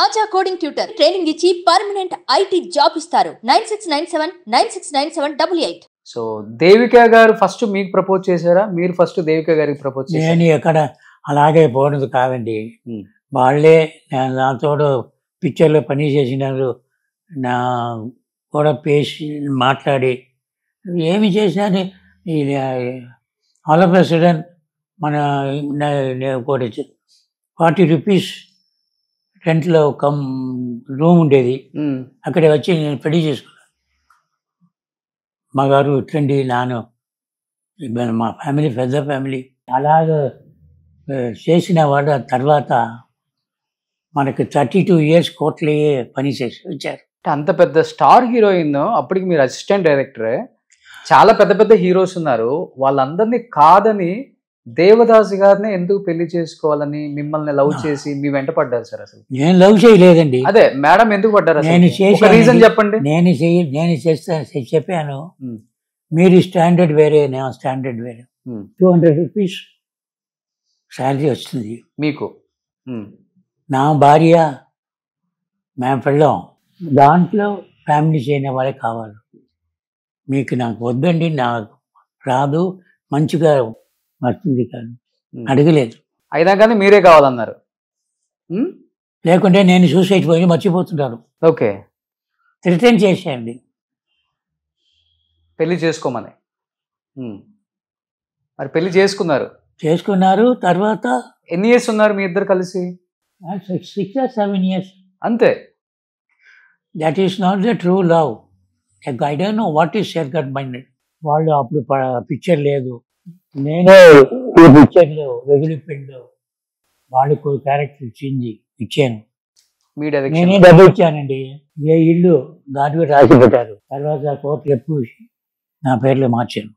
ఆచా coding tutor training ఇచ్చి permanent IT job ఇస్తారు. 9697969788. So Devika గారు ఫస్ట్ మీకు ప్రపోజ్ చేశారా, మీరు ఫస్ట్ దేవిక గారికి ప్రపోజ్ చేశారా? నేను ఎక్కడ అలాగే పోనది కాదండి. వాళ్ళే నాతో పిక్చర్లో పని చేసినారు, నా కూడా పేసి మాట్లాడి ఏమి చేసినా ఆల్ ఆఫ్ ఎ సడన్ మన ఒకటి 40 రూపీస్ రెంట్లో రూమ్ ఉండేది, అక్కడ వచ్చి నేను పెళ్లి చేసుకున్నాను. మా గారు ఇట్లండి నాను, మా ఫ్యామిలీ పెద్ద ఫ్యామిలీ అలాగ చేసిన వాడు. తర్వాత మనకి 32 years కోట్లే పని చేసి వచ్చారు. అంత పెద్ద స్టార్ హీరోయిన్, అప్పటికి మీరు అసిస్టెంట్ డైరెక్టరే, చాలా పెద్ద పెద్ద హీరోస్ ఉన్నారు, వాళ్ళందరినీ కాదని దేవదాస్ గారిని ఎందుకు పెళ్లి చేసుకోవాలని మిమ్మల్ని లవ్ చేసి మీ వెంట పడ్డారు సార్? అసలు నేను లవ్ చేయలేదండి. అదే మేడం ఎందుకు పడ్డారు? నేను రీజన్ చెప్పండి. నేను చెప్పాను, మీరు స్టాండర్డ్ వేరే, నేను స్టాండర్డ్ వేరే. 200 రూపీస్ శాలరీ వస్తుంది మీకు, నా భార్య మేము పెళ్ళాం, దాంట్లో ఫ్యామిలీ చేయని వాళ్ళే కావాలి. మీకు నాకు వద్దండి, నాకు రాదు, మంచిగా వస్తుంది కాదు, అడగలేదు. అయినా కానీ మీరే కావాలన్నారు. లేకుంటే నేను సూసైడ్ పోయి మర్చిపోతుంటాను. ఓకే, రిటర్న్ చేసేయండి పెళ్లి చేసుకోమని. మరి పెళ్లి చేసుకున్నారు. తర్వాత ఎన్ని ఇయర్స్ ఉన్నారు మీ ఇద్దరు కలిసి? 6 or 7 years. అంతే. That is not the true love. I don't know what is share cut minded. వాళ్ళు అప్పుడు పిక్చర్ లేదు, నేను ఈ పిక్చర్లో వెగులిపెళ్ళి వాళ్ళకు క్యారెక్టర్ ఇచ్చాను. నేనే డబ్బు ఇచ్చానండి. ఏ ఇల్లు దాంట్లో రాసి పెట్టారు. తర్వాత కోర్టు ఎప్పుడు నా పేర్లో మార్చాను.